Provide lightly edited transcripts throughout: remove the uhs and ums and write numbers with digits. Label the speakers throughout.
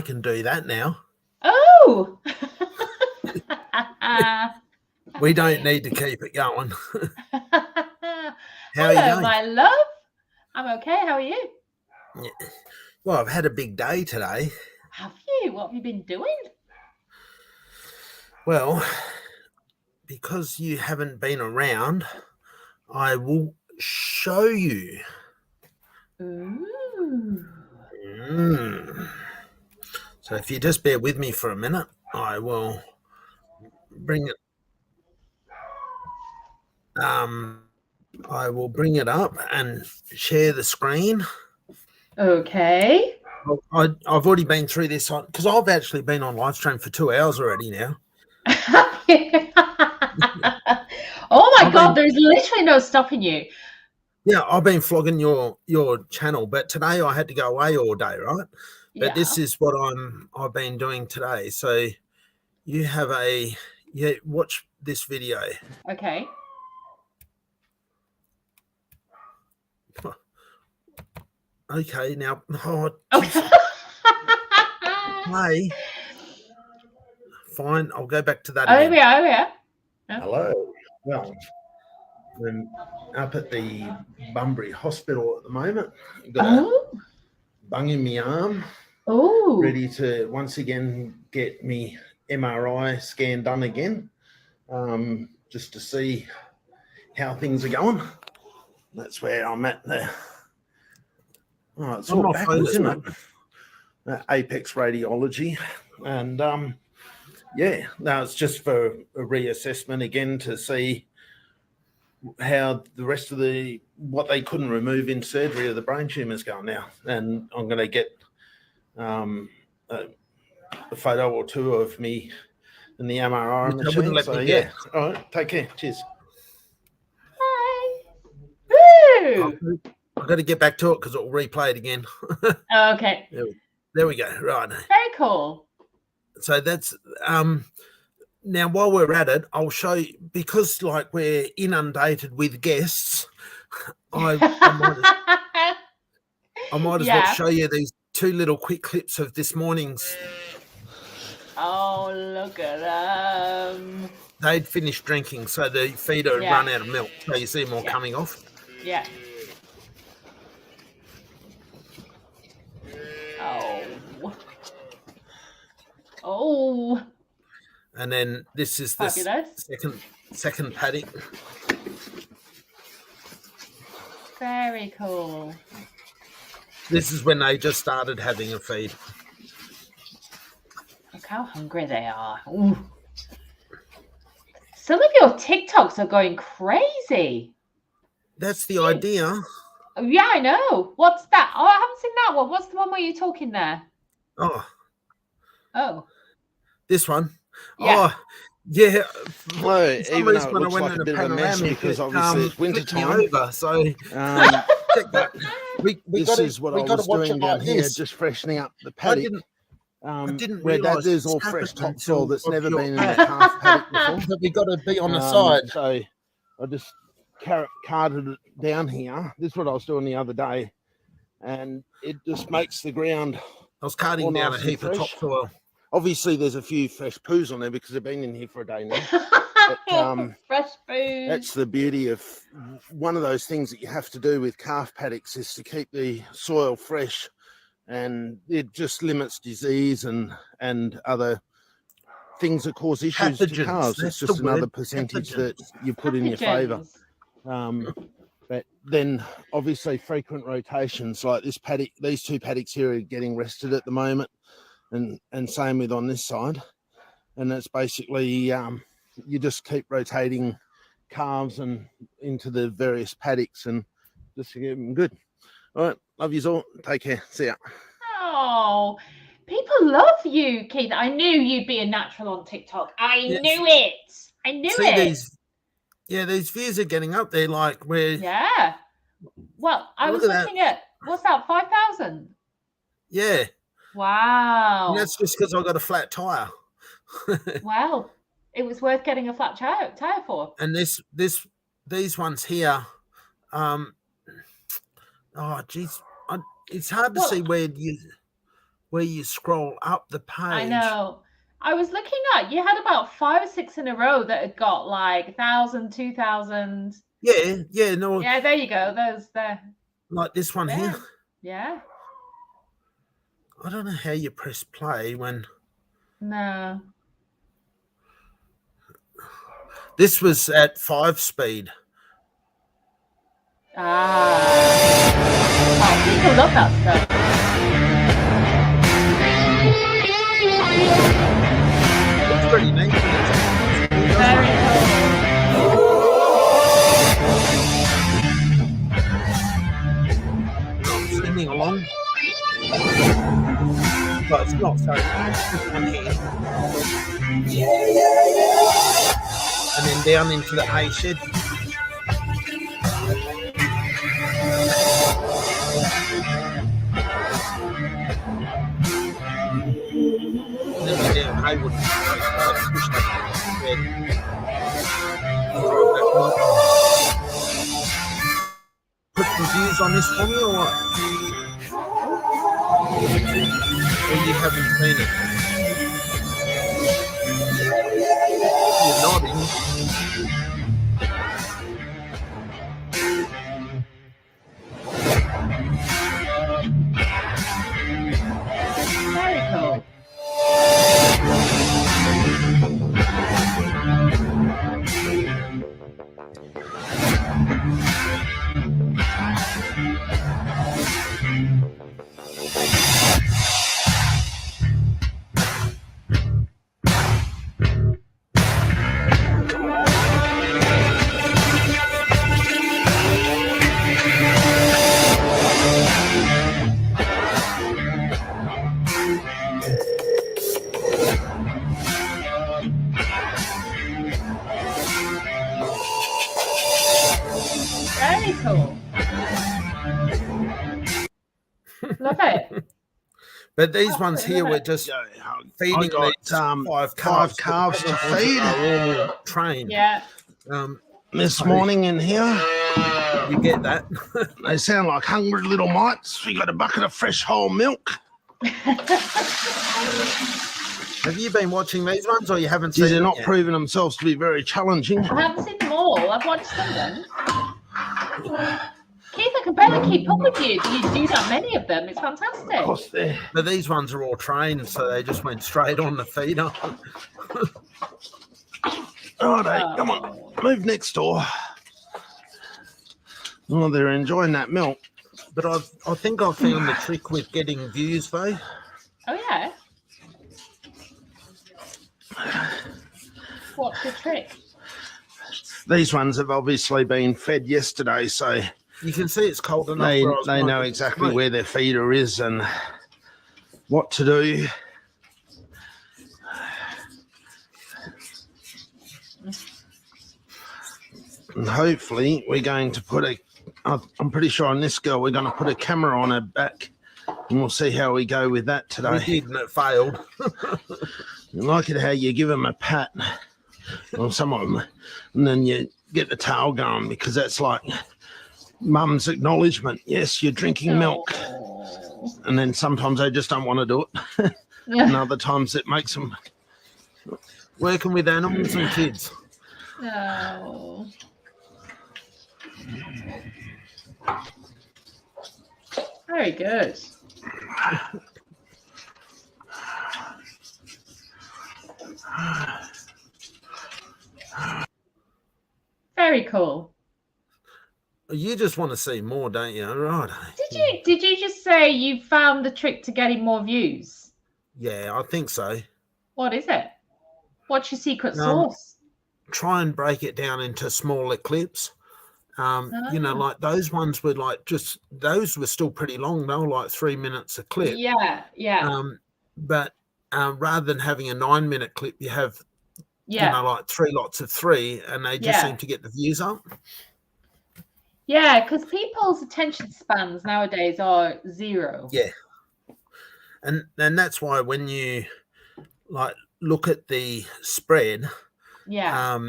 Speaker 1: I can do that now.
Speaker 2: Oh!
Speaker 1: We don't need to keep it going. How are
Speaker 2: Hello,
Speaker 1: you going?
Speaker 2: my love. I'm okay. How are you?
Speaker 1: Yeah. Well, I've had a big day today.
Speaker 2: Have you? What have you been doing?
Speaker 1: Well, because you haven't been around, I will show you.
Speaker 2: Ooh.
Speaker 1: So if you just bear with me for a minute, I will bring it. I will bring it up and share the screen.
Speaker 2: Okay.
Speaker 1: I've already been through this because I've actually been on live stream for 2 hours already now.
Speaker 2: Oh my God, there's literally no stopping you.
Speaker 1: Yeah, I've been flogging your channel, but today I had to go away all day, right? But this is what I've been doing today. So you have watch this video.
Speaker 2: Okay.
Speaker 1: Okay, now
Speaker 2: Okay.
Speaker 1: Hey. Fine, I'll go back to that
Speaker 2: again.
Speaker 1: Oh
Speaker 2: yeah.
Speaker 1: Hello. Well, I'm up at the Bunbury Hospital at the moment. Got a bung in my arm.
Speaker 2: Oh.
Speaker 1: Ready to once again get me MRI scan done again, just to see how things are going. That's where I'm at there. Oh, it's all backwards, isn't it? Apex Radiology. And yeah, no, it's just for a reassessment again to see how the rest of what they couldn't remove in surgery of the brain tumours going now. And I'm going to get a photo or two of me in the MRI machine. So yeah, all right, take care. Cheers.
Speaker 2: Hi. Woo!
Speaker 1: I've got to get back to it because it will replay it again.
Speaker 2: Okay.
Speaker 1: There we go. Right.
Speaker 2: Very cool.
Speaker 1: So that's now while we're at it, I'll show you, because like we're inundated with guests, I might as well show you these two little quick clips of this morning's.
Speaker 2: Oh, look at them.
Speaker 1: They'd finished drinking, so the feeder had run out of milk. So you see more coming off.
Speaker 2: Yeah. Oh.
Speaker 1: And then this is the second paddock.
Speaker 2: Very cool.
Speaker 1: This is when they just started having a feed.
Speaker 2: Look how hungry they are. Ooh. Some of your TikToks are going crazy.
Speaker 1: That's the idea.
Speaker 2: Yeah, I know. What's that? Oh, I haven't seen that one. What's the one where you're talking there?
Speaker 1: Oh. This one?
Speaker 2: Yeah.
Speaker 1: Oh, yeah.
Speaker 3: Well, even though it looks like a bit of a mess because obviously it's winter time.
Speaker 1: So
Speaker 3: this is what I was doing down here, just freshening up the paddock.
Speaker 1: I didn't realise
Speaker 3: there's all fresh topsoil that's never been in a calf paddock before.
Speaker 1: But we got to be on the side.
Speaker 3: So I just carted it down here. This is what I was doing the other day, and it just makes the ground.
Speaker 1: I was carting down a heap of topsoil.
Speaker 3: Obviously, there's a few fresh poos on there because they've been in here for a day now. But,
Speaker 2: fresh poos.
Speaker 3: That's the beauty of one of those things that you have to do with calf paddocks is to keep the soil fresh, and it just limits disease and other things that cause issues to calves. It's just another percentage that you put in your favour. But then obviously frequent rotations like this paddock, these two paddocks here are getting rested at the moment. And same with on this side, and that's basically you just keep rotating calves and into the various paddocks and just to get them good. All right, love you all. Take care. See ya.
Speaker 2: Oh, people love you, Keith. I knew you'd be a natural on TikTok. I knew it. I knew it.
Speaker 1: These views are getting up there. Like we're
Speaker 2: Well, I was looking at what's that? 5,000.
Speaker 1: Yeah.
Speaker 2: Wow.
Speaker 1: And that's just because I got a flat tire.
Speaker 2: Well, it was worth getting a flat tire for.
Speaker 1: And these ones here, oh geez, it's hard to see where you.
Speaker 3: where you scroll up the page.
Speaker 2: I know. I was looking at, you had about 5 or 6 in a row that had got like 1,000, 2,000.
Speaker 3: Yeah, no.
Speaker 2: Yeah, there you go. There's there.
Speaker 3: Like this one here.
Speaker 2: Yeah.
Speaker 3: I don't know how you press play when.
Speaker 2: No.
Speaker 3: This was at 5 speed.
Speaker 2: Ah. Oh, people love that stuff.
Speaker 3: It's pretty neat.
Speaker 2: Very cool.
Speaker 3: I'm singing along. But it's not so and then down into the hay shed. And then we're down Haywood. Put some views on this for me or what? Or you haven't seen it? You're nodding.
Speaker 2: Very cool. Very cool. Love it.
Speaker 3: But these ones here, we're just feeding
Speaker 1: got,
Speaker 3: these
Speaker 1: 5 calves to feed.
Speaker 3: Are all trained.
Speaker 2: Yeah.
Speaker 1: This morning in here,
Speaker 3: You get that?
Speaker 1: they sound like hungry little mites. We got a bucket of fresh whole milk.
Speaker 3: Have you been watching these ones, or you haven't seen
Speaker 1: They're
Speaker 3: them
Speaker 1: not
Speaker 3: yet?
Speaker 1: proving themselves to be very challenging.
Speaker 2: I haven't seen them all. I've watched some of them. Keith, I can barely keep up with you. You do that many of them. It's fantastic.
Speaker 1: Of course, they're
Speaker 3: But these ones are all trained, so they just went straight on the feeder.
Speaker 1: Righto, come on, move next door. Oh, they're enjoying that milk.
Speaker 3: But I think I found the trick with getting views, though.
Speaker 2: Oh, yeah. What's the trick?
Speaker 1: These ones have obviously been fed yesterday, so
Speaker 3: You can see it's cold enough.
Speaker 1: they
Speaker 3: where I was
Speaker 1: know
Speaker 3: making
Speaker 1: exactly
Speaker 3: smoke.
Speaker 1: where their feeder is and what to do. And hopefully we're going to put I'm pretty sure on this girl we're going to put a camera on her back, and we'll see how we go with that
Speaker 3: We
Speaker 1: today.
Speaker 3: did, and it failed.
Speaker 1: I like it how you give them a pat, or some of them, and then you get the tail going, because that's like mum's acknowledgement. Yes, you're drinking milk.
Speaker 2: Oh.
Speaker 1: And then sometimes they just don't want to do it. And other times it makes them.
Speaker 3: Working with animals and kids.
Speaker 2: No. Very good. Very cool.
Speaker 3: You just want to see more, don't you? Right.
Speaker 2: Did you just say you found the trick to getting more views?
Speaker 3: Yeah, I think so.
Speaker 2: What is it? What's your secret sauce?
Speaker 3: Try and break it down into smaller clips. You know,
Speaker 2: Ah.
Speaker 3: like those ones were like those were still pretty long. They were like 3 minutes a clip.
Speaker 2: Yeah, yeah,
Speaker 3: But rather than having a 9-minute clip, you have,
Speaker 2: yeah.
Speaker 3: you know, like 3 lots of 3, and they just
Speaker 2: Yeah.
Speaker 3: seem to get the views up.
Speaker 2: Yeah, because people's attention spans nowadays are 0.
Speaker 3: Yeah. And that's why when you like look at the spread,
Speaker 2: Yeah.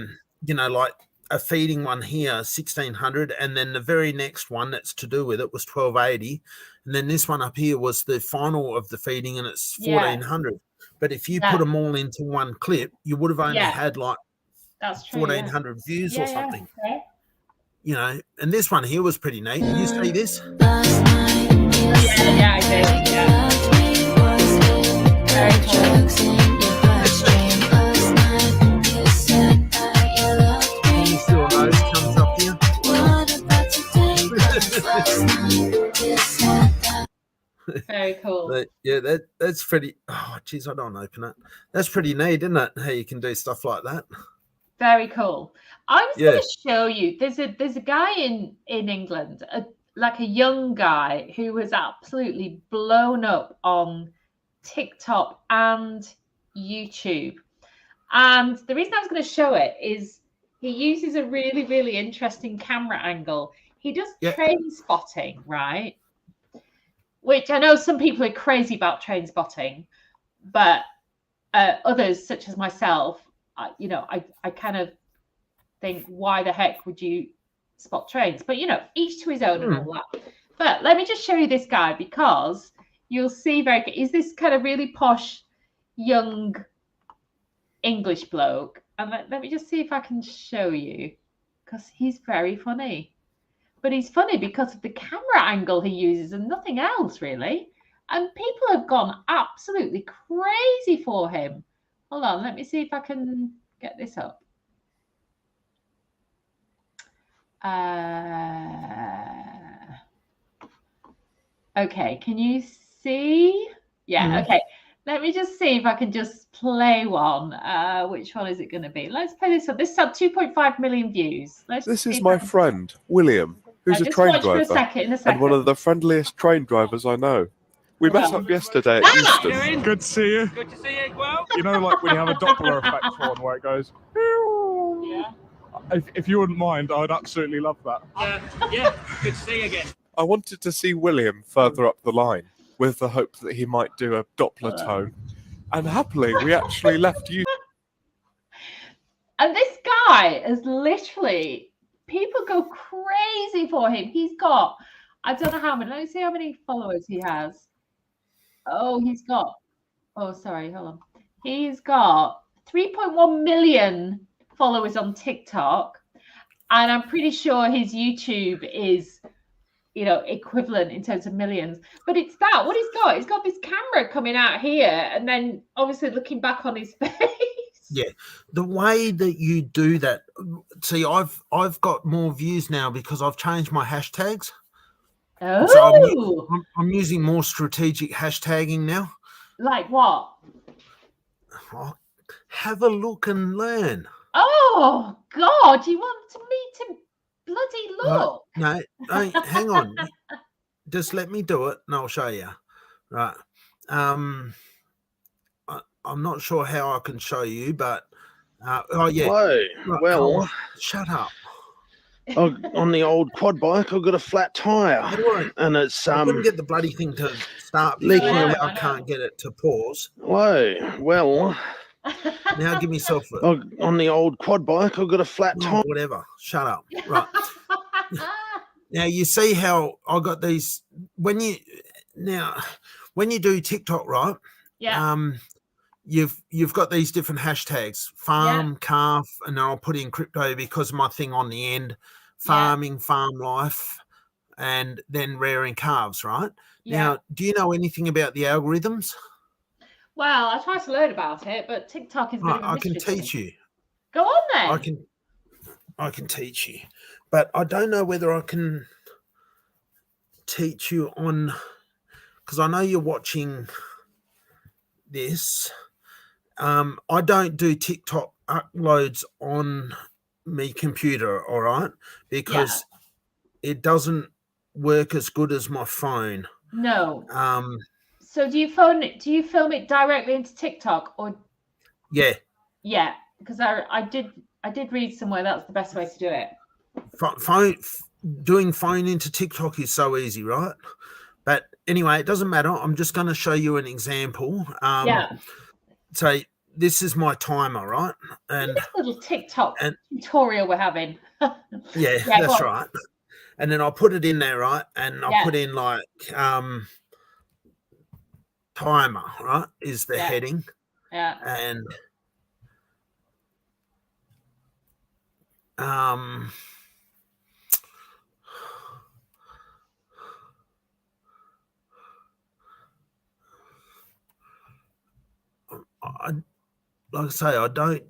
Speaker 3: you know, like a feeding one here, 1,600, and then the very next one that's to do with it was 1,280, and then this one up here was the final of the feeding, and it's 1,400. But if you put them all into one clip, you would have only had like
Speaker 2: that's true,
Speaker 3: 1,400 views or something.
Speaker 2: Okay.
Speaker 3: You know, and this one here was pretty neat. You see this?
Speaker 2: Yeah, I did. Yeah. Very cool.
Speaker 3: You see all those comes up here?
Speaker 2: Very cool.
Speaker 3: But yeah, that's pretty. Oh, geez, I don't open it. That's pretty neat, isn't it? How you can do stuff like that.
Speaker 2: Very cool. I was going to show you. There's a guy in England, like a young guy who was absolutely blown up on TikTok and YouTube. And the reason I was going to show it is he uses a really, really interesting camera angle. He does train spotting, right? Which I know some people are crazy about train spotting, but others, such as myself, you know, I kind of think, why the heck would you spot trains? But, you know, each to his own and all that. But let me just show you this guy, because you'll see is this kind of really posh, young English bloke. And let me just see if I can show you, because he's very funny. But he's funny because of the camera angle he uses and nothing else, really. And people have gone absolutely crazy for him. Hold on, let me see if I can get this up. Okay, can you see? Yeah, okay. Let me just see if I can just play one. Which one is it going to be? Let's play this one. This had 2.5 million views.
Speaker 4: This is my friend, William, who's a train driver and one of the friendliest train drivers I know. We met up yesterday at Euston.
Speaker 5: Good to see you. Good to see you, well. You know, like when you have a Doppler effect one where it goes, yeah. If you wouldn't mind, I'd absolutely love that. Yeah, good to see you again.
Speaker 4: I wanted to see William further up the line with the hope that he might do a Doppler tone. And happily, we actually left you.
Speaker 2: And this guy is literally, people go crazy for him. He's got, I don't know how many, let me see how many followers he has. Oh, he's got, oh, sorry, hold on. He's got 3.1 million followers on TikTok. And I'm pretty sure his YouTube is, you know, equivalent in terms of millions. But it's that, what he's got this camera coming out here and then obviously looking back on his face.
Speaker 3: Yeah, the way that you do that, see, I've got more views now because I've changed my hashtags.
Speaker 2: Oh.
Speaker 3: So I'm using more strategic hashtagging now.
Speaker 2: Like what?
Speaker 3: Oh, have a look and learn.
Speaker 2: Oh, God, you want me to bloody look?
Speaker 3: No, hang on. Just let me do it and I'll show you. Right. I'm not sure how I can show you, but oh yeah.
Speaker 1: Whoa.
Speaker 3: Right,
Speaker 1: Well,
Speaker 3: shut up.
Speaker 1: On the old quad bike, I've got a flat tire, and it's
Speaker 3: I couldn't get the bloody thing to start.
Speaker 1: leaking.
Speaker 3: I can't get it to pause.
Speaker 1: Whoa. Well,
Speaker 3: Now give myself
Speaker 1: on the old quad bike, I've got a flat tire.
Speaker 3: Whatever. Shut up. Right. Now you see how I got these when you do TikTok, right?
Speaker 2: Yeah.
Speaker 3: You've got these different hashtags, farm, calf, and then I'll put in crypto because of my thing on the end, farming, farm life, and then rearing calves, right? Yeah. Now, do you know anything about the algorithms?
Speaker 2: Well, I tried to learn about it, but TikTok is very
Speaker 3: I can teach you.
Speaker 2: Go on then.
Speaker 3: I can teach you, but I don't know whether I can teach you on, because I know you're watching this. I don't do TikTok uploads on me computer, all right, because it doesn't work as good as my phone.
Speaker 2: No. So do you film it directly into TikTok or?
Speaker 3: Yeah.
Speaker 2: Yeah, because I did read somewhere that's the best way to do it.
Speaker 3: Doing phone into TikTok is so easy, right? But anyway, it doesn't matter. I'm just going to show you an example. So this is my timer, right? And
Speaker 2: this little TikTok tutorial we're having.
Speaker 3: yeah, that's right. And then I'll put it in there, right? And I'll put in like timer, right? Is the heading.
Speaker 2: Yeah.
Speaker 3: And like I say, I don't.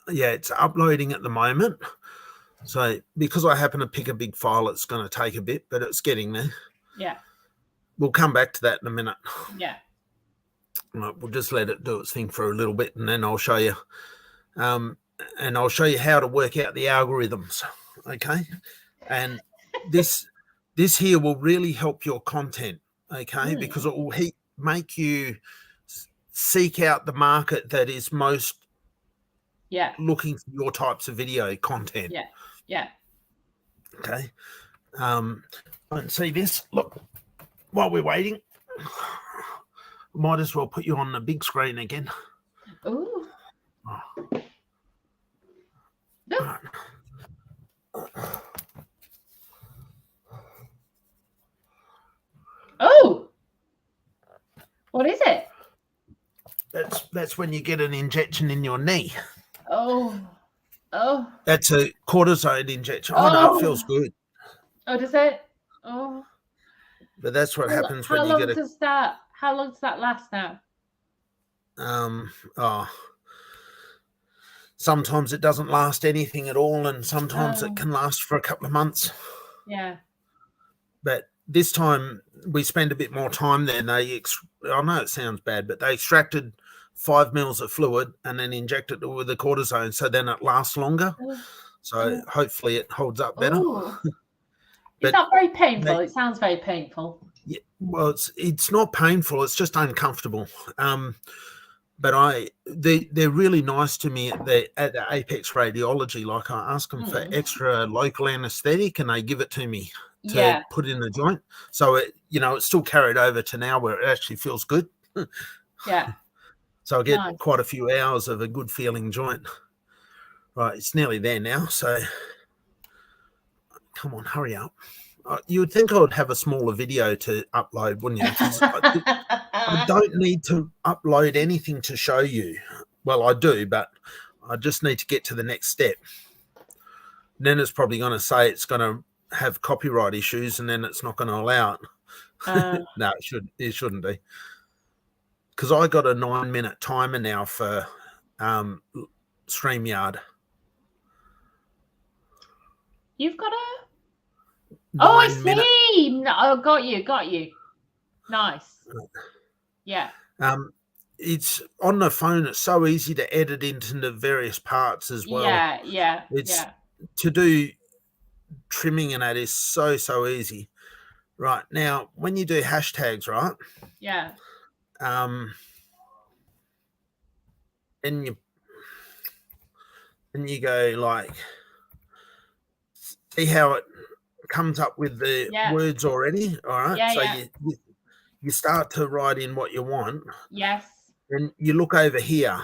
Speaker 3: Yeah, it's uploading at the moment. So because I happen to pick a big file, it's going to take a bit, but it's getting there.
Speaker 2: Yeah.
Speaker 3: We'll come back to that in a minute.
Speaker 2: Yeah.
Speaker 3: Right, we'll just let it do its thing for a little bit, and then I'll show you. And I'll show you how to work out the algorithms. Okay. And this here will really help your content. Okay, because it will make you seek out the market that is most looking for your types of video content. Okay. Don't see this. Look, while we're waiting, might as well put you on the big screen again.
Speaker 2: Ooh.
Speaker 3: Right.
Speaker 2: Oh, what is it?
Speaker 3: That's when you get an injection in your knee.
Speaker 2: Oh.
Speaker 3: That's a cortisone injection. Oh, no, it feels good.
Speaker 2: Oh, does it? Oh.
Speaker 3: But that's what happens when you get
Speaker 2: How long does that last now?
Speaker 3: Sometimes it doesn't last anything at all, and sometimes it can last for a couple of months.
Speaker 2: Yeah.
Speaker 3: But this time we spent a bit more time there. And I know it sounds bad, but they extracted 5 mils of fluid and then injected it with the cortisone, so then it lasts longer. So hopefully it holds up better.
Speaker 2: It's not very painful. It sounds very painful.
Speaker 3: Yeah, well, it's not painful. It's just uncomfortable. But they're really nice to me at the Apex Radiology. Like, I ask them for extra local anaesthetic, and they give it to me to put in the joint. So it's still carried over to now where it actually feels good.
Speaker 2: Yeah.
Speaker 3: So I get quite a few hours of a good feeling joint. Right, it's nearly there now. So come on, hurry up. You would think I would have a smaller video to upload, wouldn't you? I don't need to upload anything to show you. Well, I do, but I just need to get to the next step. Then it's probably going to say it's going to have copyright issues, and then it's not going to allow it. No, it shouldn't be. Because I got a 9-minute timer now for Streamyard.
Speaker 2: You've got a... Oh, I see. No, got you. Nice. Yeah.
Speaker 3: It's on the phone. It's so easy to edit into the various parts as well.
Speaker 2: Yeah.
Speaker 3: To do trimming and that is so easy. Right now, when you do hashtags, right?
Speaker 2: Yeah.
Speaker 3: And you go like, see how it comes up with the words already. All right. You start to write in what you want.
Speaker 2: Yes.
Speaker 3: And you look over here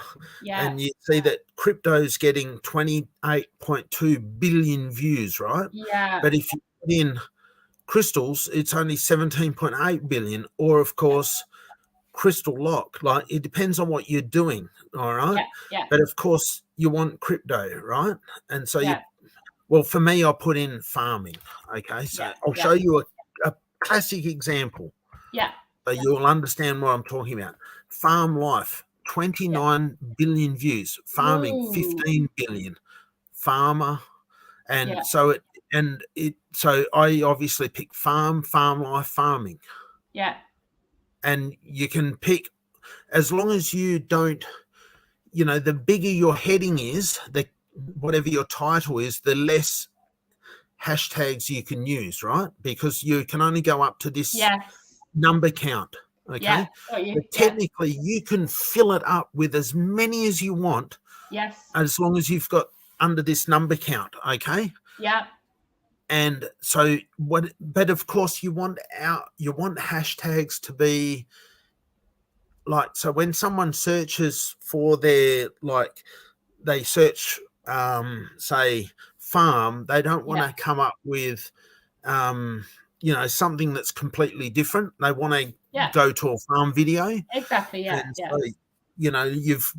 Speaker 3: and you see that crypto's getting 28.2 billion views, right?
Speaker 2: Yeah.
Speaker 3: But if you put in crystals, it's only 17.8 billion, or of course crystal lock. Like, it depends on what you're doing. All right.
Speaker 2: Yeah.
Speaker 3: But of course you want crypto, right? And so well, for me, I put in farming. Okay. So I'll show you a classic example.
Speaker 2: Yeah.
Speaker 3: So you'll understand what I'm talking about. Farm life, 29 billion views. Farming, 15 billion. Farmer. And so I obviously pick farm life, farming.
Speaker 2: Yeah.
Speaker 3: And you can pick, as long as you don't, the bigger your heading is, whatever your title is, the less hashtags you can use, right? Because you can only go up to this number count. Okay. But technically you can fill it up with as many as you want.
Speaker 2: Yes.
Speaker 3: As long as you've got under this number count. Okay.
Speaker 2: Yeah.
Speaker 3: And so but of course you want hashtags to be like, so when someone searches for their, like, they search, say, farm, they don't want to come up with, something that's completely different. They want to go to a farm video.
Speaker 2: Exactly. Yeah.
Speaker 3: And
Speaker 2: yeah.
Speaker 3: so,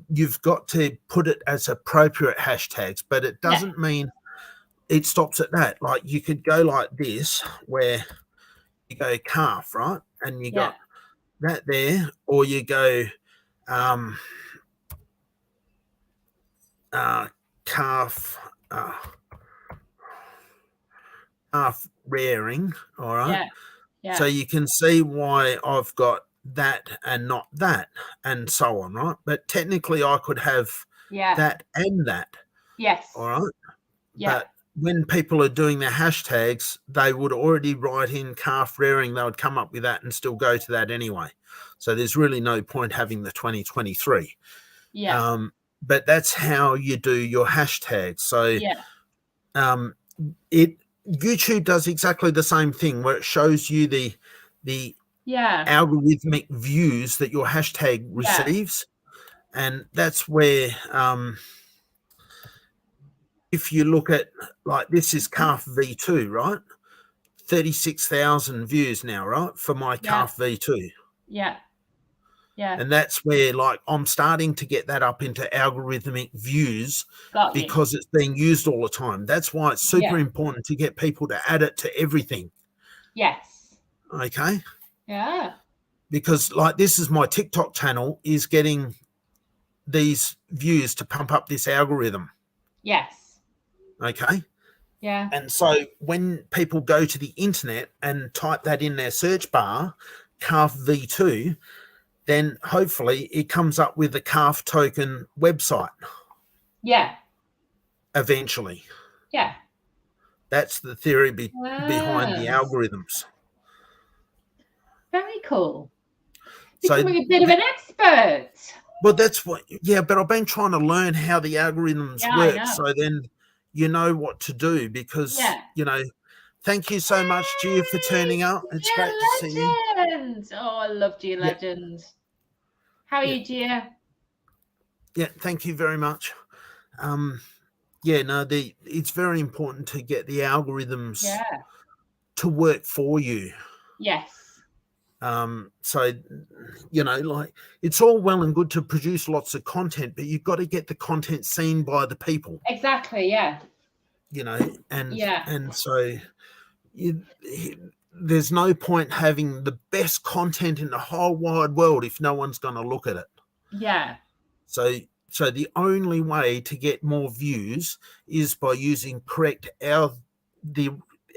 Speaker 3: you've got to put it as appropriate hashtags, but it doesn't mean it stops at that. Like, you could go like this, where you go calf, right? And you got that there, or you go calf rearing, all right?
Speaker 2: Yeah.
Speaker 3: So you can see why I've got that and not that, and so on, right? But technically I could have that and that.
Speaker 2: Yes.
Speaker 3: All right.
Speaker 2: Yeah.
Speaker 3: But when people are doing their hashtags, they would already write in calf rearing. They would come up with that and still go to that anyway. So there's really no point having the 2023.
Speaker 2: Yeah.
Speaker 3: But that's how you do your hashtags. So YouTube does exactly the same thing, where it shows you the algorithmic views that your hashtag receives. And that's where if you look at, like, this is calf V2, right? 36,000 views now, right, for my calf V2.
Speaker 2: Yeah. Yeah.
Speaker 3: And that's where, like, I'm starting to get that up into algorithmic views because it's being used all the time. That's why it's super important to get people to add it to everything.
Speaker 2: Yes.
Speaker 3: Okay.
Speaker 2: Yeah.
Speaker 3: Because, like, this is my TikTok channel is getting these views to pump up this algorithm.
Speaker 2: Yes.
Speaker 3: Okay.
Speaker 2: Yeah.
Speaker 3: And so when people go to the internet and type that in their search bar, calf V2, then hopefully it comes up with the calf token website.
Speaker 2: Yeah.
Speaker 3: Eventually.
Speaker 2: Yeah.
Speaker 3: That's the theory behind the algorithms.
Speaker 2: Very cool. Becoming a bit of an expert.
Speaker 3: Well, that's what, but I've been trying to learn how the algorithms work. So then you know what to do because, thank you so much, Gia, for turning up. It's great to see you.
Speaker 2: Oh, I love Gia Legend. How are you, Gia?
Speaker 3: Yeah, thank you very much. It's very important to get the algorithms to work for you.
Speaker 2: Yes.
Speaker 3: So, like, it's all well and good to produce lots of content, but you've got to get the content seen by the people.
Speaker 2: Exactly. Yeah.
Speaker 3: And so there's no point having the best content in the whole wide world if no one's going to look at it.
Speaker 2: Yeah.
Speaker 3: So the only way to get more views is by using the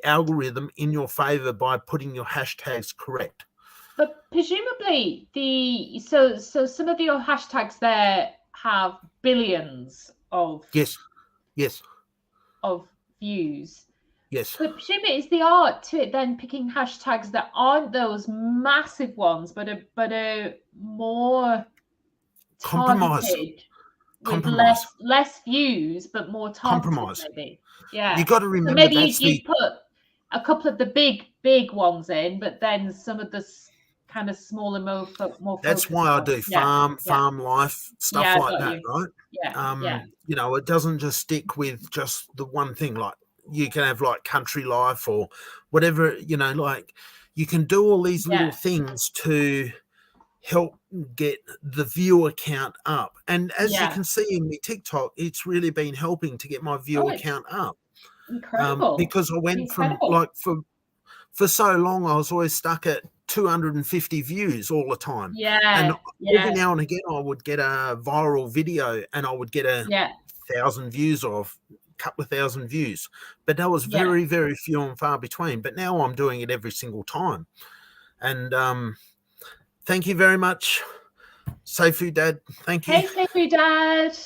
Speaker 3: algorithm in your favor by putting your hashtags correct.
Speaker 2: But presumably so some of your hashtags there have billions of of views.
Speaker 3: Yes.
Speaker 2: But presumably it's the art to it then picking hashtags that aren't those massive ones, but are more targeted with less views, but more targeted. Maybe. Yeah.
Speaker 3: You got to remember,
Speaker 2: so maybe you put a couple of the big ones in, but then some of the kind of smaller, more.
Speaker 3: That's why I do farm life stuff like that, right?
Speaker 2: Yeah.
Speaker 3: It doesn't just stick with just the one thing. Like, you can have like country life or whatever. Like, you can do all these little things to help get the viewer count up. And as you can see in my TikTok, it's really been helping to get my viewer count up.
Speaker 2: Incredible.
Speaker 3: Because I went from, like, for so long, I was always stuck at 250 views all the time. And every now and again, I would get a viral video and I would get 1,000 views or a couple of thousand views. But that was very, very few and far between. But now I'm doing it every single time. And thank you very much, Seifu Dad. Thank you.
Speaker 2: Hey, Seifu Dad.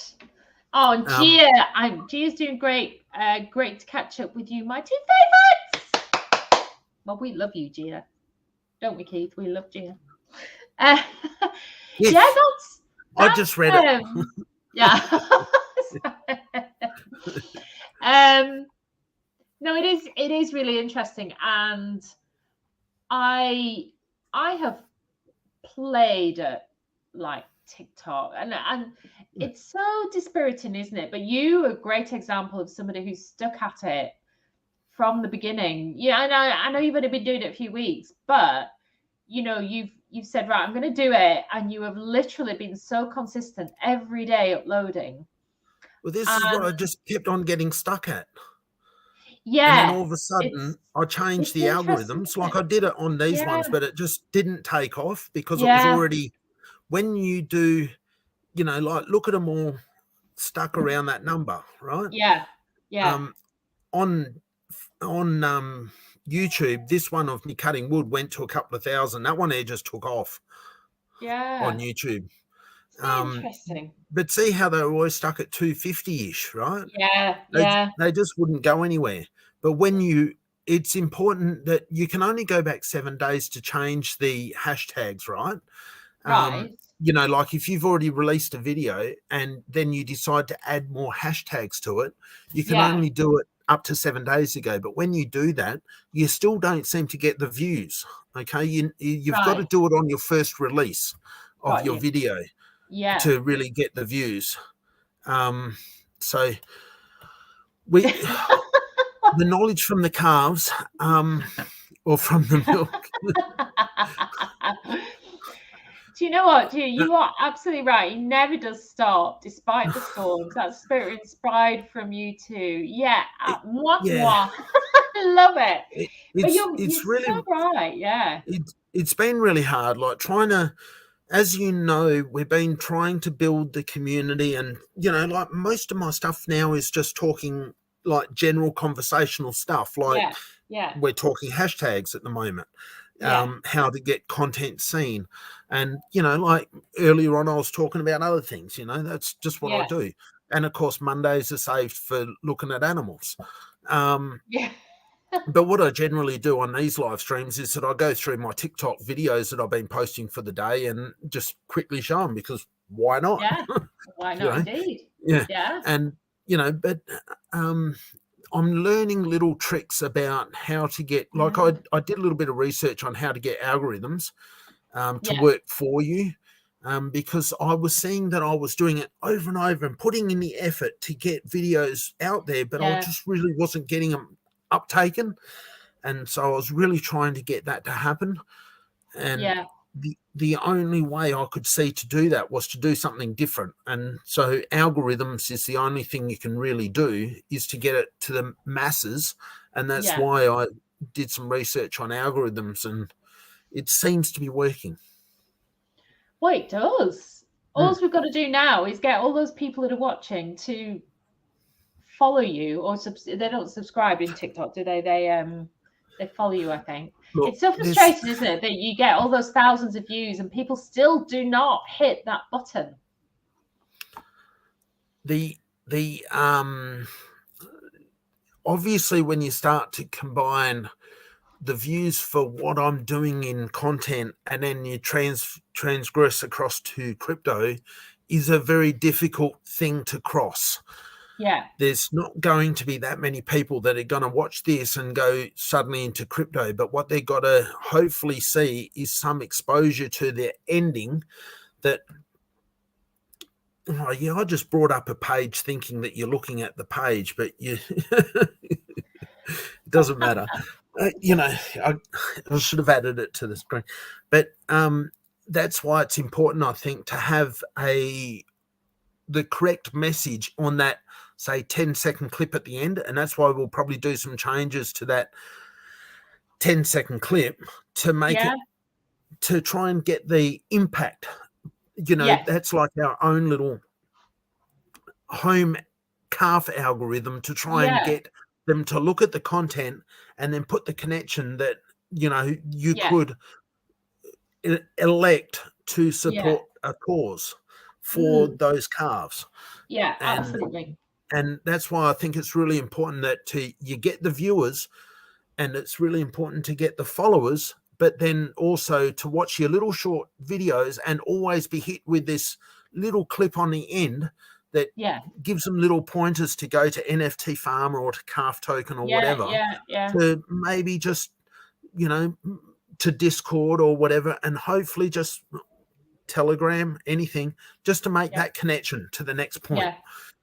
Speaker 2: Oh, and Gia, Gia's doing great. Great to catch up with you, my two favorites. Well, we love you, Gia, don't we, Keith? We love Gia.
Speaker 3: Yes.
Speaker 2: Yeah, that's
Speaker 3: I just read it.
Speaker 2: Yeah. No, it is really interesting, and I have played at like TikTok, and it's so dispiriting, isn't it? But you are a great example of somebody who's stuck at it from the beginning. Yeah, I know you've only been doing it a few weeks, but you know, you've said, right, I'm going to do it, and you have literally been so consistent every day uploading.
Speaker 3: Well, this is what I just kept on getting stuck at.
Speaker 2: Yeah.
Speaker 3: And then all of a sudden, I changed the algorithms. Like I did it on these ones, but it just didn't take off because it was already, when you do, you know, like look at them all stuck around that number, right?
Speaker 2: Yeah. Yeah.
Speaker 3: On YouTube, this one of me cutting wood went to a couple of thousand. That one there just took off.
Speaker 2: Yeah.
Speaker 3: On YouTube.
Speaker 2: Interesting.
Speaker 3: But see how they're always stuck at 250-ish, right?
Speaker 2: Yeah.
Speaker 3: They just wouldn't go anywhere. But when it's important that you can only go back 7 days to change the hashtags, right?
Speaker 2: Right.
Speaker 3: You know, like if you've already released a video and then you decide to add more hashtags to it, you can only do it up to 7 days ago. But when you do that, you still don't seem to get the views. Okay, you've got to do it on your first release of your video to really get the views. So we the knowledge from the calves or from the milk.
Speaker 2: Do you know what? You are absolutely right. He never does stop, despite the storms. That spirit inspired from you too. Yeah. I love it. It's really so right. Yeah.
Speaker 3: It's been really hard. Like trying to, as you know, we've been trying to build the community, and you know, like most of my stuff now is just talking like general conversational stuff. Like we're talking hashtags at the moment. How to get content seen, and you know, like earlier on I was talking about other things, you know, that's just what I do. And of course Mondays are saved for looking at animals. But what I generally do on these live streams is that I go through my TikTok videos that I've been posting for the day and just quickly show them, because why not?
Speaker 2: Why not? Indeed.
Speaker 3: And you know, but I'm learning little tricks about how to get, like I did a little bit of research on how to get algorithms to work for you, because I was seeing that I was doing it over and over and putting in the effort to get videos out there, but I just really wasn't getting them uptaken. And so I was really trying to get that to happen. And the only way I could see to do that was to do something different. And so algorithms is the only thing you can really do, is to get it to the masses. And that's why I did some research on algorithms, and it seems to be working.
Speaker 2: Well, it does. All we've got to do now is get all those people that are watching to follow you, or they don't subscribe in TikTok, do they? They follow you, I think. Look, it's so frustrating, isn't it, that you get all those thousands of views and people still do not hit that button.
Speaker 3: The obviously when you start to combine the views for what I'm doing in content and then you transgress across to crypto, is a very difficult thing to cross. There's not going to be that many people that are going to watch this and go suddenly into crypto, but what they've got to hopefully see is some exposure to their ending. That I just brought up a page thinking that you're looking at the page, but you it doesn't matter. You know, I should have added it to the screen, but that's why it's important, I think, to have the correct message on that, say, 10-second clip at the end. And that's why we'll probably do some changes to that 10-second clip to make it, to try and get the impact. You know, that's like our own little home calf algorithm to try and get them to look at the content and then put the connection that, you know, you could elect to support a cause for those calves.
Speaker 2: Absolutely.
Speaker 3: And that's why I think it's really important that you get the viewers, and it's really important to get the followers, but then also to watch your little short videos and always be hit with this little clip on the end that gives them little pointers to go to NFT Farmer or to Calf Token or whatever, to maybe just, you know, to Discord or whatever, and hopefully just Telegram, anything, just to make that connection to the next point.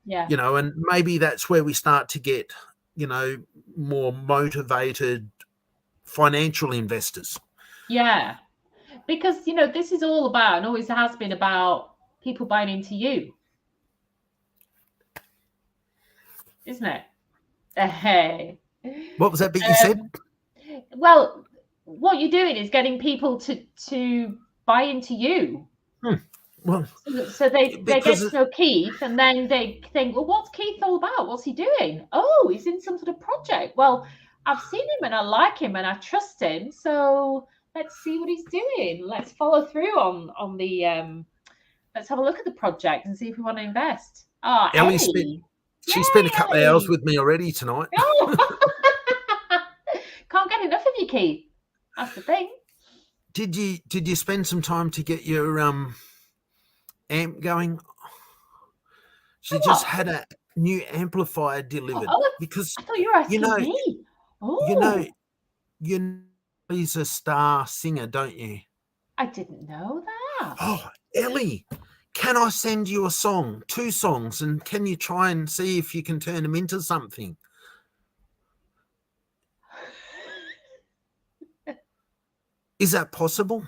Speaker 2: Yeah.
Speaker 3: You know, and maybe that's where we start to get, you know, more motivated financial investors.
Speaker 2: Yeah. Because, you know, this is all about, and always has been about, people buying into you. Isn't it? Hey.
Speaker 3: What was that bit you said?
Speaker 2: Well, what you're doing is getting people to buy into you.
Speaker 3: Well,
Speaker 2: so they get to know Keith, and then they think, well, what's Keith all about? What's he doing? Oh, he's in some sort of project. Well, I've seen him and I like him and I trust him. So let's see what he's doing. Let's follow through on the let's have a look at the project and see if we want to invest. Oh, Ellie.
Speaker 3: She spent a couple of hours with me already tonight.
Speaker 2: Oh. Can't get enough of you, Keith. That's the thing.
Speaker 3: Did you spend some time to get your amp going? She just had a new amplifier delivered because
Speaker 2: I thought you were asking me.
Speaker 3: You know he's a star singer, don't you?
Speaker 2: I didn't know that.
Speaker 3: Oh, Ellie, can I send you a song, 2 songs, and can you try and see if you can turn them into something? Is that possible?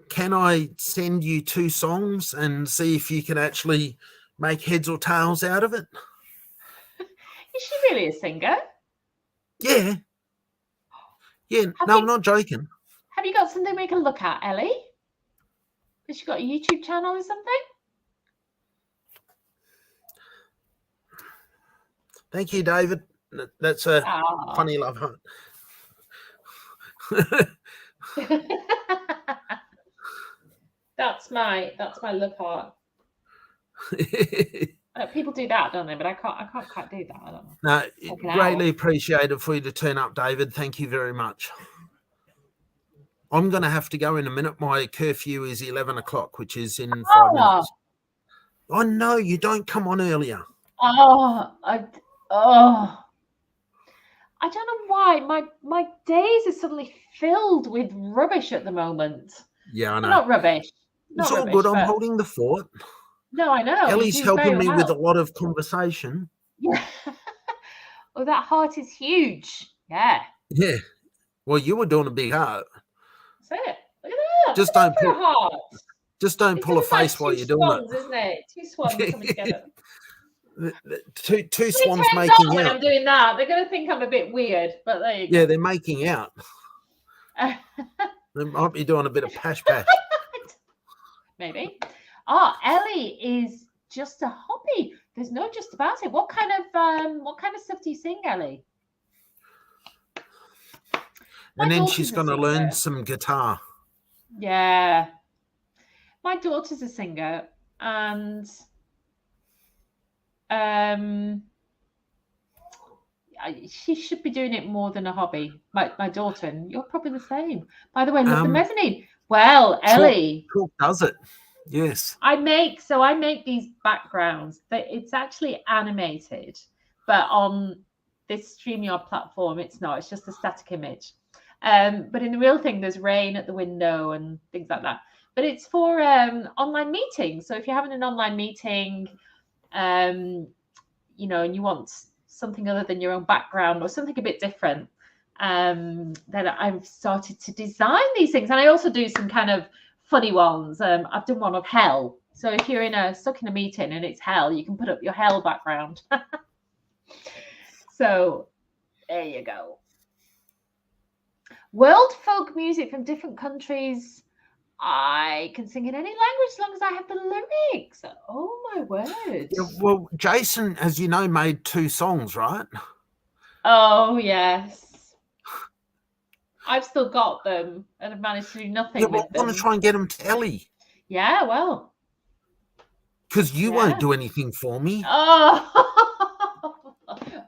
Speaker 3: Can I send you 2 songs and see if you can actually make heads or tails out of it?
Speaker 2: Is she really a singer?
Speaker 3: Yeah. Yeah, I'm not joking.
Speaker 2: Have you got something we can look at, Ellie? Has she got a YouTube channel or something?
Speaker 3: Thank you, David. That's a funny love heart.
Speaker 2: That's my love heart. People do that, don't they? But I can't quite do that. I don't know.
Speaker 3: No, greatly appreciated for you to turn up, David. Thank you very much. I'm going to have to go in a minute. My curfew is 11 o'clock, which is in 5 minutes. I know you don't come on earlier.
Speaker 2: I don't know why my days are suddenly filled with rubbish at the moment.
Speaker 3: Yeah, I know.
Speaker 2: Not rubbish.
Speaker 3: It's all good. I'm holding the fort.
Speaker 2: No, I know.
Speaker 3: Ellie's helping me with a lot of conversation.
Speaker 2: Yeah. Oh, that heart is huge. Yeah.
Speaker 3: Yeah. Well, you were doing a big heart.
Speaker 2: That's it. Look at that.
Speaker 3: Just don't pull a face while you're doing
Speaker 2: swans, isn't it? 2 swans coming together.
Speaker 3: Two swans making out.
Speaker 2: When I'm doing that, they're going to think I'm a bit weird, but there you go.
Speaker 3: Yeah, they're making out. They might be doing a bit of pash.
Speaker 2: Maybe. Ellie is just a hobby. There's no just about it. What kind of stuff do you sing, Ellie?
Speaker 3: And then she's going to learn some guitar.
Speaker 2: Yeah. My daughter's a singer, and she should be doing it more than a hobby. My daughter, and you're probably the same. By the way, look, the mezzanine. Well, Ellie.
Speaker 3: Talk does it. Yes.
Speaker 2: I make these backgrounds. It's actually animated, but on this Streamyard platform, it's not. It's just a static image. But in the real thing, there's rain at the window and things like that. But it's for online meetings. So if you're having an online meeting, you know, and you want something other than your own background or something a bit different, then I've started to design these things. And I also do some kind of funny ones. I've done one of hell. So if you're stuck in a meeting and it's hell, you can put up your hell background. So there you go. World folk music from different countries. I can sing in any language as long as I have the lyrics. Oh my word.
Speaker 3: Yeah, well, Jason, as you know, made 2 songs, right?
Speaker 2: Oh yes. I've still got them and I've managed to do nothing with them.
Speaker 3: I want to try and get them to Ellie.
Speaker 2: Yeah, well.
Speaker 3: Because you won't do anything for me.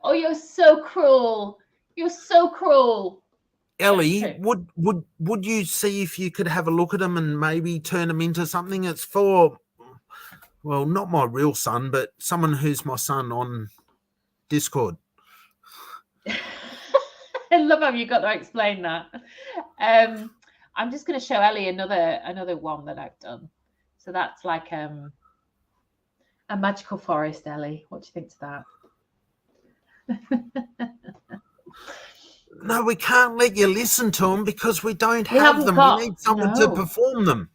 Speaker 2: Oh, you're so cruel. You're so cruel.
Speaker 3: Ellie, would you see if you could have a look at them and maybe turn them into something? It's for, well, not my real son, but someone who's my son on Discord.
Speaker 2: I love how you got to explain that. I'm just going to show Ellie another one that I've done. So that's like a magical forest, Ellie. What do you think to that?
Speaker 3: No, we can't let you listen to them because we don't have them. We need someone to perform them.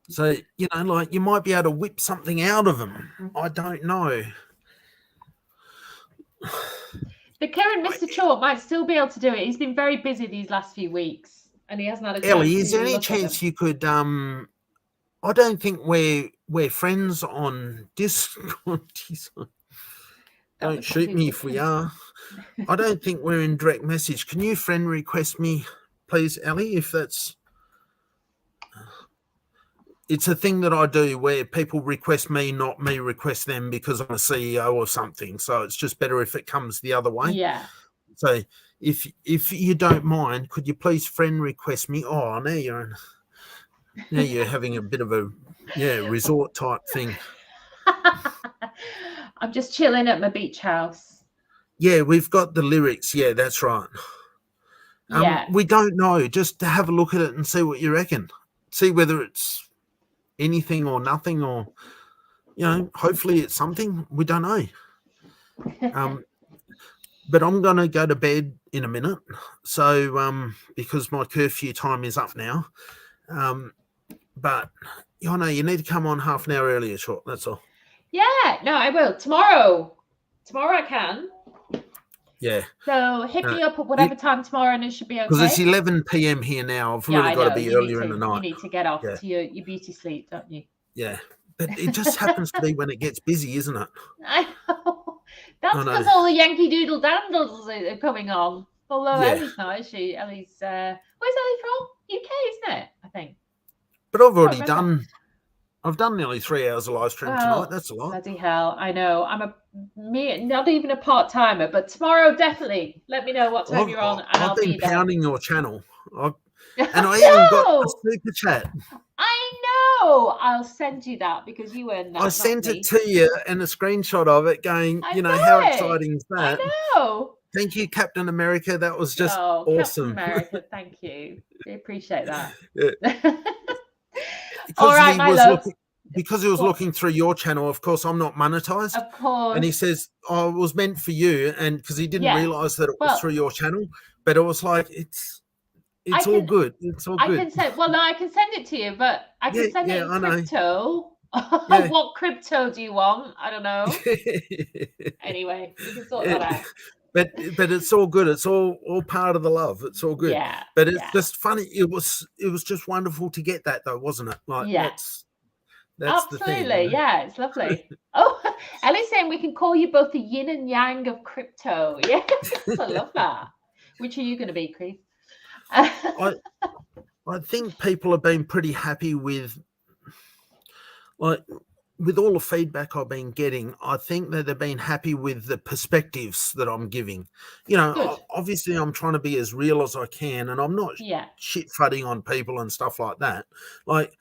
Speaker 3: So, you know, like you might be able to whip something out of them. I don't know.
Speaker 2: The current Mr. Chalk might still be able to do it. He's been very busy these last few weeks and he hasn't had a chance.
Speaker 3: Ellie, is there any chance you could, I don't think we're friends on Discord. Don't shoot me if we are. I don't think we're in direct message. Can you friend request me, please, Ellie, if that's... It's a thing that I do where people request me, not me request them because I'm a CEO or something. So it's just better if it comes the other way.
Speaker 2: Yeah.
Speaker 3: So if you don't mind, could you please friend request me? Oh, now you're having a bit of a resort type thing.
Speaker 2: I'm just chilling at my beach house.
Speaker 3: Yeah, we've got the lyrics. Yeah, that's right. We don't know. Just to have a look at it and see what you reckon. See whether it's anything or nothing, or hopefully it's something. We don't know. But I'm gonna go to bed in a minute, so because my curfew time is up now. But you need to come on half an hour earlier, short. That's all.
Speaker 2: Yeah, no, I will tomorrow I can.
Speaker 3: Yeah.
Speaker 2: So hit me up at whatever time tomorrow and it should be okay.
Speaker 3: Because it's 11 p.m. here now. I've really got to be earlier in the night.
Speaker 2: You need to get off to your beauty sleep, don't you?
Speaker 3: Yeah. But it just happens to be when it gets busy, isn't it?
Speaker 2: I know. That's because all the Yankee Doodle Dandles are coming on. Although Ellie's not, is she? Ellie's, where's Ellie from? UK, isn't it? I think.
Speaker 3: But I've done nearly 3 hours of live stream tonight. That's a lot.
Speaker 2: Bloody hell. I know. I'm not even a part-timer, but tomorrow definitely let me know what time you're on and I'll be there.
Speaker 3: I've been pounding your channel. And I even got a super chat.
Speaker 2: I know. I'll send you that because you earned that.
Speaker 3: I sent it to you and a screenshot of it going, how exciting is that?
Speaker 2: I know.
Speaker 3: Thank you, Captain America. That was just awesome.
Speaker 2: Captain America, thank you. We appreciate that.
Speaker 3: Yeah.
Speaker 2: All right, my love.
Speaker 3: Because he was looking through your channel, of course, I'm not monetized.
Speaker 2: Of course.
Speaker 3: And he says, it was meant for you. And because he didn't realize that it was through your channel. But it was like, it's all good. It's all good.
Speaker 2: I can send it to you, but I can send it in crypto. What crypto do you want? I don't know. Anyway, we can sort that out.
Speaker 3: But it's all good. It's all part of the love. It's all good.
Speaker 2: Yeah.
Speaker 3: But it's just funny. It was just wonderful to get that though, wasn't it? Like that's
Speaker 2: absolutely.
Speaker 3: The thing,
Speaker 2: Yeah, it's lovely. Oh, Ellie's saying we can call you both the yin and yang of crypto. Yes, I love that. Which are you going to be, Chris?
Speaker 3: I think people have been pretty happy with all the feedback I've been getting. I think that they've been happy with the perspectives that I'm giving. Obviously I'm trying to be as real as I can, and I'm not shit-fudding on people and stuff like that. Like,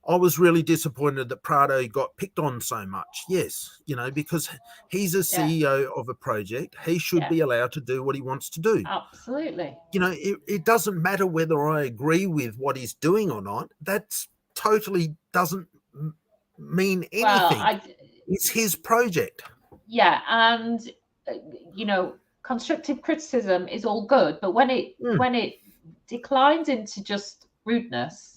Speaker 3: I was really disappointed that Prado got picked on so much. Yes, because he's a CEO of a project. He should be allowed to do what he wants to do.
Speaker 2: Absolutely.
Speaker 3: It doesn't matter whether I agree with what he's doing or not. That's totally doesn't mean anything. Well, it's his project.
Speaker 2: Yeah, and constructive criticism is all good, but when it declines into just rudeness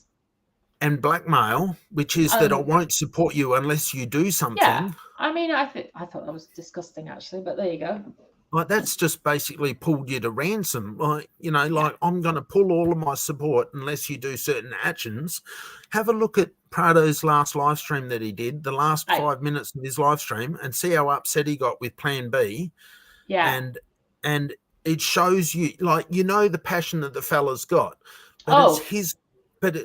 Speaker 3: and blackmail, which is that I won't support you unless you do something.
Speaker 2: Yeah, I mean, I thought that was disgusting actually, but there you go.
Speaker 3: Like, that's just basically pulled you to ransom. Like, I'm going to pull all of my support unless you do certain actions. Have a look at Prado's last live stream that he did, the last 5 minutes of his live stream, and see how upset he got with Plan B.
Speaker 2: Yeah.
Speaker 3: And it shows you, the passion that the fella's got. But it's his, but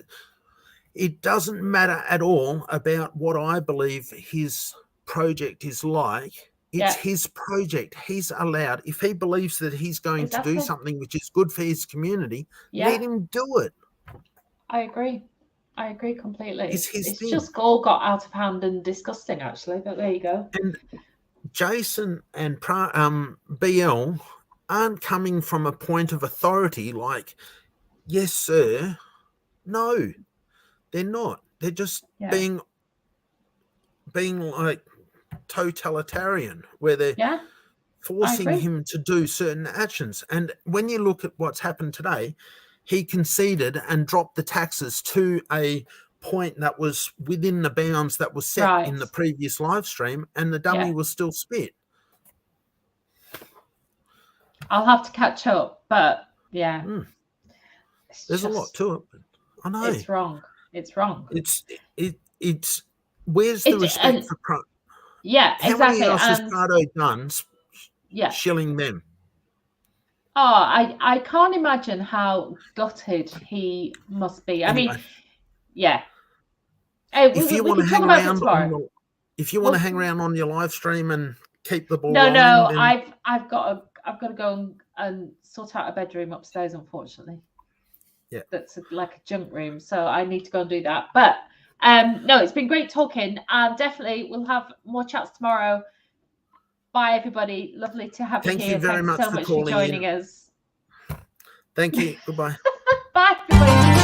Speaker 3: it doesn't matter at all about what I believe his project is like. It's his project. He's allowed, if he believes that he's going to do something which is good for his community, let him do it.
Speaker 2: I agree completely.
Speaker 3: It's his thing.
Speaker 2: Just all got out of hand and disgusting, actually, but there you go.
Speaker 3: And Jason and BL aren't coming from a point of authority like, yes, sir. No, they're not. They're just being like totalitarian, where they're forcing him to do certain actions. And when you look at what's happened today, he conceded and dropped the taxes to a point that was within the bounds that was set in the previous live stream, and the dummy was still spit.
Speaker 2: I'll have to catch up, but
Speaker 3: there's a lot to it. I know
Speaker 2: it's wrong. It's wrong.
Speaker 3: It's where's the respect for How
Speaker 2: exactly.
Speaker 3: many else has Prado done? Shilling them.
Speaker 2: Oh, I can't imagine how gutted he must be. Anyway. I mean, Hey,
Speaker 3: if you want to hang around on your live stream and keep the ball rolling,
Speaker 2: then... I've got to go and sort out a bedroom upstairs, unfortunately.
Speaker 3: Yeah,
Speaker 2: that's like a junk room, so I need to go and do that. But no, it's been great talking, and definitely we'll have more chats tomorrow. Bye, everybody. Lovely to have you here.
Speaker 3: Thank you very much
Speaker 2: so much for joining us.
Speaker 3: Thank you. Goodbye.
Speaker 2: Bye, everybody.